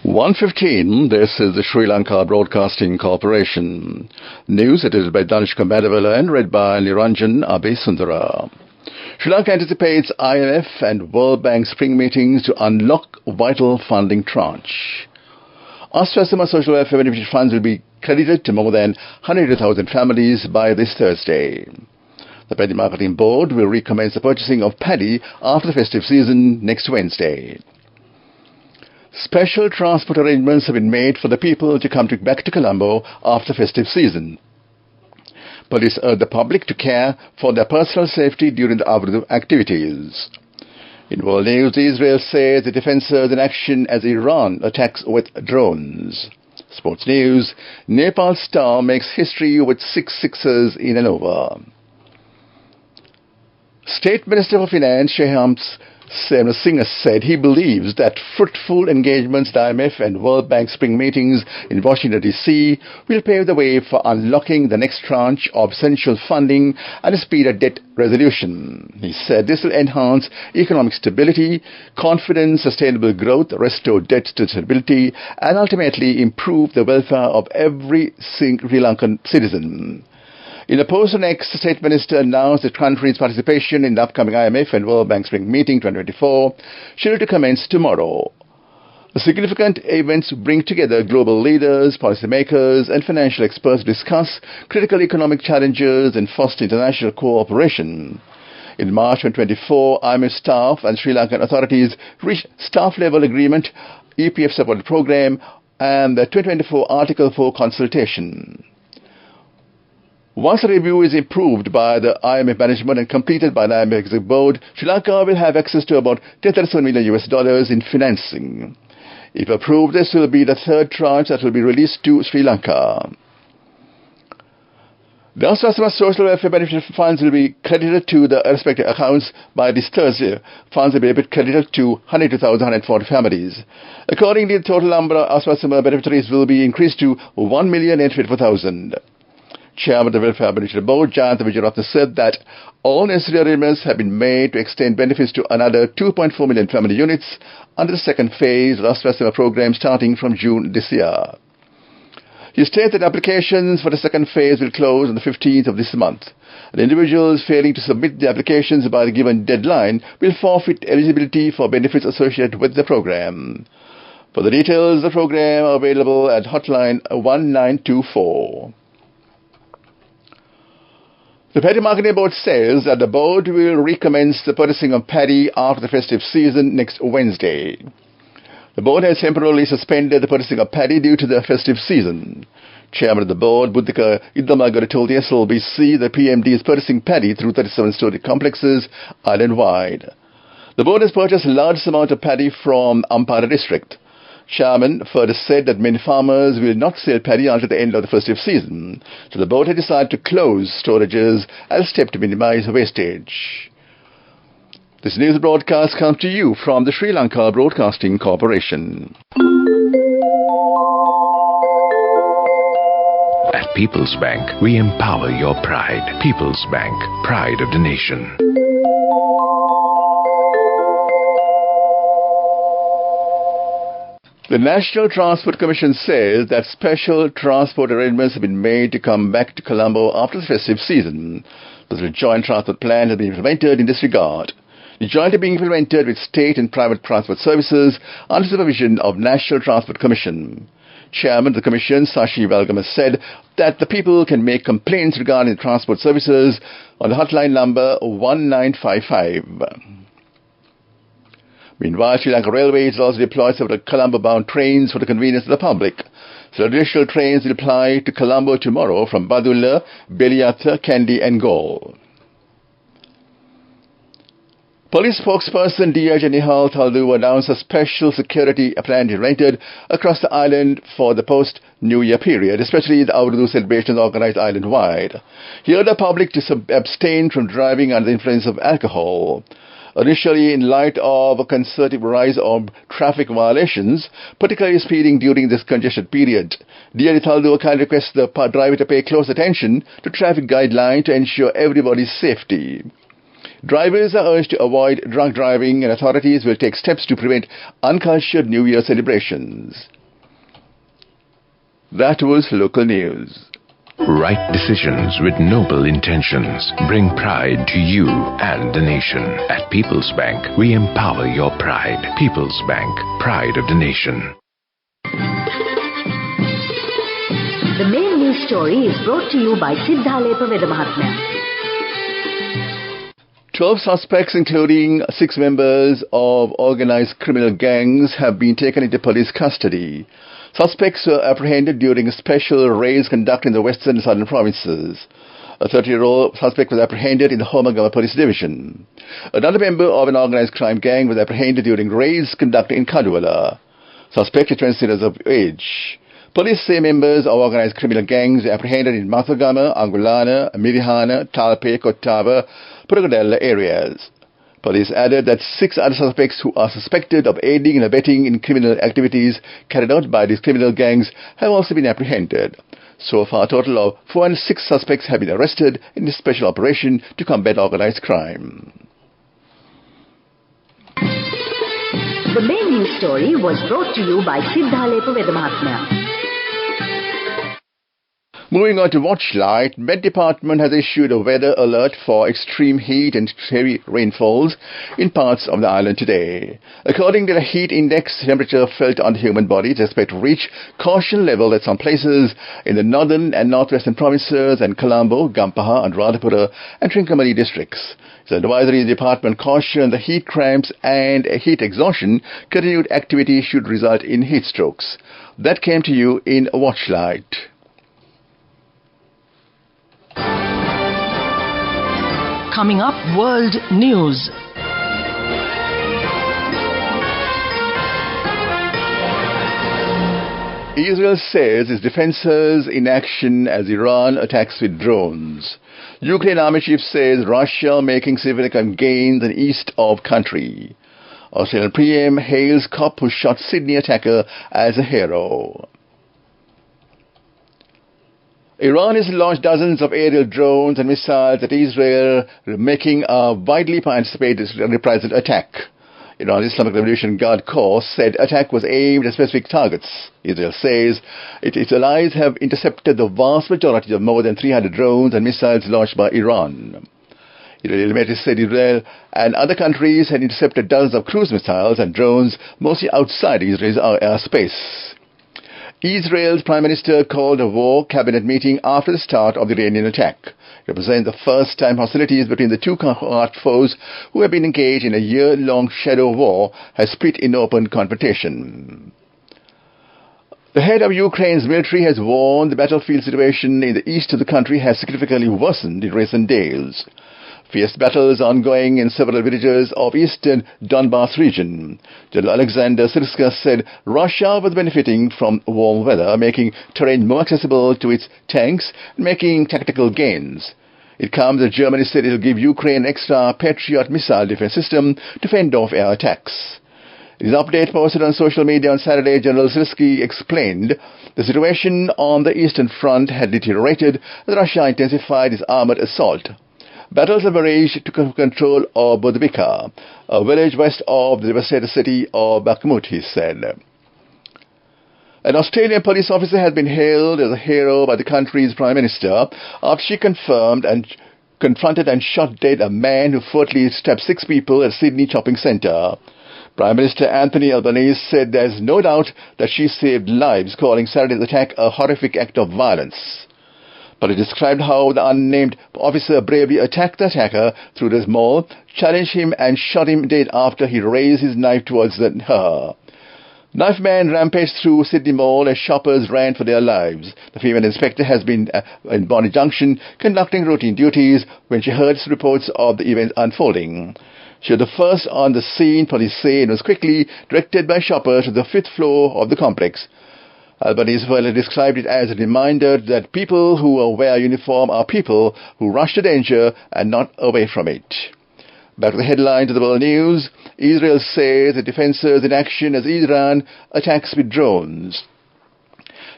1:15. This is the Sri Lanka Broadcasting Corporation. News edited by Danishka Madavella and read by Niranjan Abesundara. Sri Lanka anticipates IMF and World Bank spring meetings to unlock vital funding tranche. Aswasama social welfare benefit funds will be credited to more than 100,000 families by this Thursday. The Paddy Marketing Board will recommence the purchasing of paddy after the festive season next Wednesday. Special transport arrangements have been made for the people to come back to Colombo after festive season. Police urge the public to care for their personal safety during the outdoor activities. In world news, Israel says the defenses in action as Iran attacks with drones. Sports news, Nepal star makes history with 6 sixers in an over. State Minister for Finance Shehams Singh said he believes that fruitful engagements at IMF and World Bank spring meetings in Washington, D.C. will pave the way for unlocking the next tranche of essential funding and speed debt resolution. He said this will enhance economic stability, confidence, sustainable growth, restore debt to stability, and ultimately improve the welfare of every Sri Lankan citizen. In a post on X, the State Minister announced the country's participation in the upcoming IMF and World Bank Spring Meeting 2024, scheduled to commence tomorrow. The significant events bring together global leaders, policymakers, and financial experts to discuss critical economic challenges and foster international cooperation. In March 2024, IMF staff and Sri Lankan authorities reached staff-level agreement, EPF support program, and the 2024 Article 4 consultation. Once a review is approved by the IMF management and completed by the IMF Executive Board, Sri Lanka will have access to about $37 million in financing. If approved, this will be the third tranche that will be released to Sri Lanka. The Aswasama social welfare benefit funds will be credited to the respective accounts by this Thursday. Funds will be credited to 102,140 families. Accordingly, the total number of Aswasama beneficiaries will be increased to 1,054,000. Chairman of the Welfare Benefit Board, Jayanta Vijayaratne, said that all necessary arrangements have been made to extend benefits to another 2.4 million family units under the second phase of the Aswasama program starting from June this year. He stated that applications for the second phase will close on the 15th of this month. And individuals failing to submit the applications by the given deadline will forfeit eligibility for benefits associated with the program. For the details of the program are available at hotline 1924. The Paddy Marketing Board says that the board will recommence the purchasing of paddy after the festive season next Wednesday. The board has temporarily suspended the purchasing of paddy due to the festive season. Chairman of the board, Buddhika Idamagara, told the SLBC the PMD is purchasing paddy through 37-story complexes island-wide. The board has purchased a large amount of paddy from Ampara district. Chairman further said that many farmers will not sell paddy until the end of the festive season, so the board had decided to close storages as a step to minimize wastage. This news broadcast comes to you from the Sri Lanka Broadcasting Corporation. At People's Bank, we empower your pride. People's Bank, pride of the nation. The National Transport Commission says that special transport arrangements have been made to come back to Colombo after the festive season. The joint transport plan has been implemented in this regard. The joint is being implemented with state and private transport services under supervision of National Transport Commission. Chairman of the Commission, Sashi Valgama, said that the people can make complaints regarding transport services on the hotline number 1955. Meanwhile, Sri Lanka Railways also deployed several Colombo-bound trains for the convenience of the public. So additional trains will apply to Colombo tomorrow from Badulla, Beliata, Kandy and Galle. Police spokesperson D.I.J. Nihal Thaldu announced a special security plan rented across the island for the post-New Year period, especially the outdoor celebrations organized island-wide. He urged the public to abstain from driving under the influence of alcohol. Initially, in light of a concerted rise of traffic violations, particularly speeding during this congested period, D.I.J. Thaldu kindly requests the driver to pay close attention to traffic guidelines to ensure everybody's safety. Drivers are urged to avoid drunk driving, and authorities will take steps to prevent uncultured New Year celebrations. That was local news. Right decisions with noble intentions bring pride to you and the nation. At People's Bank, we empower your pride. People's Bank, pride of the nation. The main news story is brought to you by Sinhala Mahatmya. 12 suspects, including 6 members of organized criminal gangs, have been taken into police custody. Suspects were apprehended during a special raid conducted in the western and southern provinces. A 30-year-old suspect was apprehended in the Homagama Police Division. Another member of an organized crime gang was apprehended during raids conducted in Kaduwala. Suspect is 26 years of age. Police say members of organized criminal gangs were apprehended in Mathagama, Angulana, Mirihana, Talpe, Kottava, Puragadella areas. Police added that 6 other suspects who are suspected of aiding and abetting in criminal activities carried out by these criminal gangs have also been apprehended. So far, a total of 406 suspects have been arrested in this special operation to combat organized crime. The main news story was brought to you by Sinhala Mahatmya. Moving on to Watchlight, Met Department has issued a weather alert for extreme heat and heavy rainfalls in parts of the island today. According to the heat index, temperature felt on the human body is expected to reach caution level at some places in the northern and northwestern provinces and Colombo, Gampaha, Anuradhapura and Trincomalee districts. The advisory department cautioned the heat cramps and heat exhaustion. Continued activity should result in heat strokes. That came to you in Watchlight. Coming up, World News. Israel says its defenses in action as Iran attacks with drones. Ukraine Army Chief says Russia making significant gains in east of country. Australian PM hails cop who shot Sydney attacker as a hero. Iran has launched dozens of aerial drones and missiles at Israel, making a widely anticipated reprisal attack. Iran's Islamic Revolution Guard Corps said attack was aimed at specific targets. Israel says its allies have intercepted the vast majority of more than 300 drones and missiles launched by Iran. Israeli military said Israel and other countries had intercepted dozens of cruise missiles and drones, mostly outside Israel's airspace. Israel's Prime Minister called a war cabinet meeting after the start of the Iranian attack. It represents the first time hostilities between the two arch foes who have been engaged in a year-long shadow war has split in open confrontation. The head of Ukraine's military has warned the battlefield situation in the east of the country has significantly worsened in recent days. Fierce battles are ongoing in several villages of eastern Donbass region. General Alexander Syrska said Russia was benefiting from warm weather, making terrain more accessible to its tanks and making tactical gains. It comes as Germany said it will give Ukraine an extra Patriot missile defense system to fend off air attacks. In his update posted on social media on Saturday, General Syrski explained the situation on the Eastern Front had deteriorated as Russia intensified its armored assault. Battles have raged to control of Budvika, a village west of the devastated city of Bakhmut, he said. An Australian police officer has been hailed as a hero by the country's Prime Minister after she confronted and shot dead a man who fatally stabbed 6 people at Sydney shopping centre. Prime Minister Anthony Albanese said there is no doubt that she saved lives, calling Saturday's attack a horrific act of violence. Police described how the unnamed officer bravely attacked the attacker through the mall, challenged him and shot him dead after he raised his knife towards her. Knife man rampaged through Sydney Mall as shoppers ran for their lives. The female inspector has been in Bondi Junction conducting routine duties when she heard reports of the event unfolding. She was the first on the scene, police say, and was quickly directed by shoppers to the 5th floor of the complex. Albanese further described it as a reminder that people who wear uniform are people who rush to danger and not away from it. Back to the headlines of the world news. Israel says the defenses in action as Iran attacks with drones.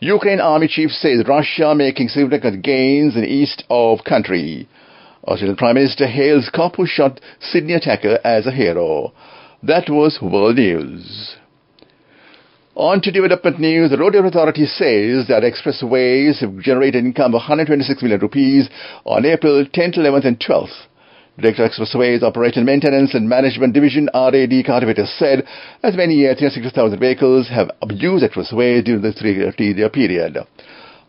Ukraine Army Chief says Russia making significant gains in east of country. Australian Prime Minister hails cop who shot Sydney attacker as a hero. That was world news. On to development news, the Road Authority says that expressways have generated income of 126 million rupees on April 10th, 11th and 12th. Director of Expressways Operation Maintenance and Management Division RAD Cultivator said as many as 360,000 vehicles have abused expressways during the 3-year period.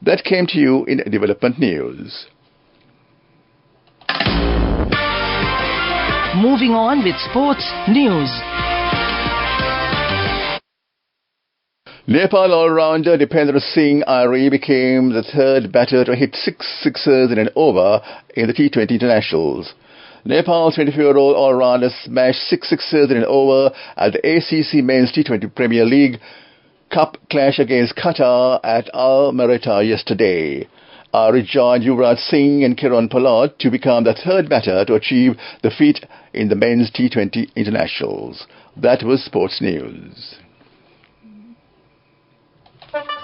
That came to you in development news. Moving on with sports news. Nepal all-rounder Dipendra Singh Ari became the third batter to hit 6 sixers in an over in the T20 internationals. Nepal's 24-year-old all-rounder smashed 6 sixers in an over at the ACC Men's T20 Premier League Cup clash against Qatar at Al Mareta yesterday. Ari joined Yuvraj Singh and Kiran Pollard to become the third batter to achieve the feat in the Men's T20 internationals. That was sports news.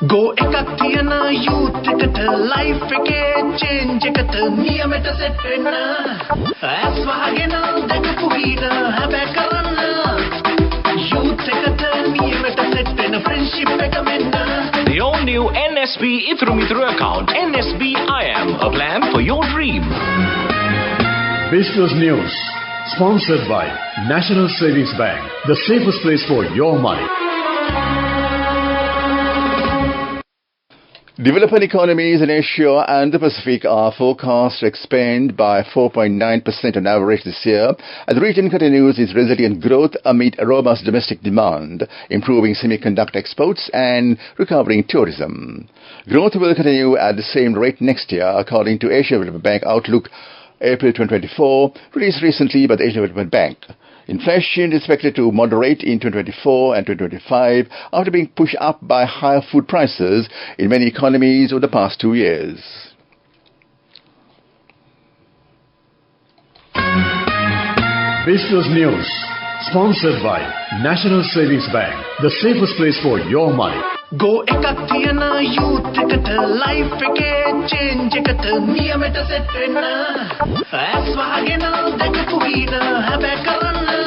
Go ekathiana youth kat life ke change kat niyam ta set na aswagena dak puhina habe karana youth kat niyam ta set na friendship ka menna. The all-new NSB Ithru account, NSB IM, a plan for your dream. Business News, sponsored by National Savings Bank, the safest place for your money. Developing economies in Asia and the Pacific are forecast to expand by 4.9% on average this year, and the region continues its resilient growth amid robust domestic demand, improving semiconductor exports and recovering tourism. Growth will continue at the same rate next year, according to Asia Development Bank Outlook April 2024, released recently by the Asia Development Bank. Inflation is expected to moderate in 2024 and 2025 after being pushed up by higher food prices in many economies over the past 2 years. Business News, sponsored by National Savings Bank, the safest place for your money. Go ekathiana youth kat life ke change kat niyam ta set na aswagena dak puhina habe karana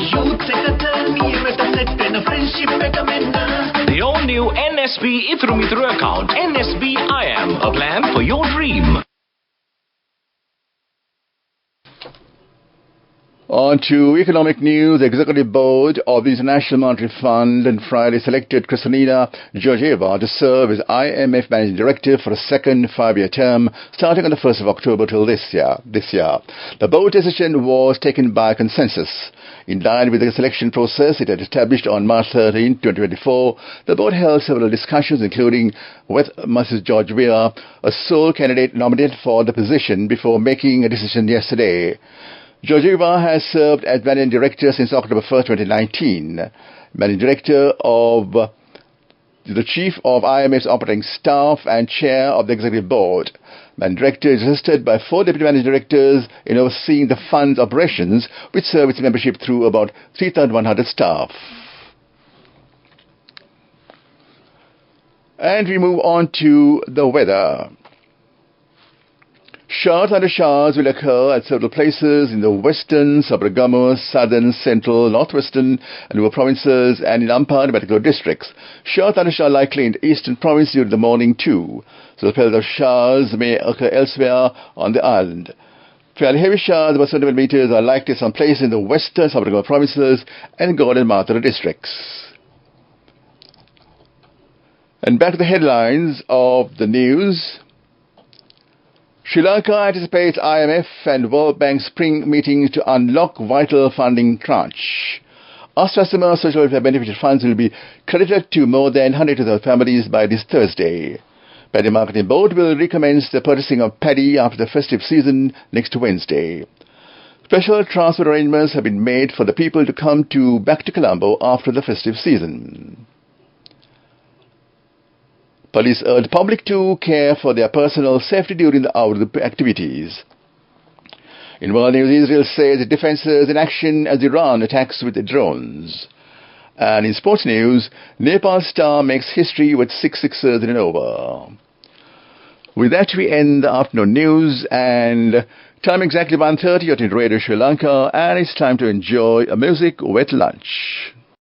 youth kat niyam ta set na friendship ka menna. The all-new NSB Ithru account, NSB IM, a plan for your dream. On to economic news. The Executive Board of the International Monetary Fund on Friday selected Kristalina Georgieva to serve as IMF Managing Director for a second 5-year term starting on the 1st of October till this year. The board decision was taken by consensus. In line with the selection process it had established on March 13, 2024, the board held several discussions including with Mrs. Georgieva, a sole candidate nominated for the position, before making a decision yesterday. Georgieva has served as Managing Director since October 1st, 2019. Managing Director of the Chief of IMF's Operating Staff and Chair of the Executive Board. Managing Director is assisted by 4 Deputy Managing Directors in overseeing the fund's operations, which serve its membership through about 3,100 staff. And we move on to the weather. Short thundershowers will occur at several places in the western, Sabaragamuwa, southern, central, northwestern and rural provinces and in Amphan and Batagor districts. Short thundershowers likely in the eastern province during the morning too. So spells of showers may occur elsewhere on the island. Fairly heavy showers about 70 millimeters are likely some places in the western Sabaragamuwa provinces and Gordon Mathura districts. And back to the headlines of the news. Sri Lanka anticipates IMF and World Bank spring meetings to unlock vital funding tranche. Astasima social welfare beneficial funds will be credited to more than 100,000 families by this Thursday. Paddy Marketing Board will recommence the purchasing of paddy after the festive season next Wednesday. Special transport arrangements have been made for the people to come back to Colombo after the festive season. Police urge public to care for their personal safety during the outdoor activities. In world news, Israel says its defences in action as Iran attacks with drones. And in sports news, Nepal star makes history with 6 sixers in an over. With that, we end the afternoon news, and Time exactly 1:30 at Radio Sri Lanka, and it's time to enjoy a music with lunch.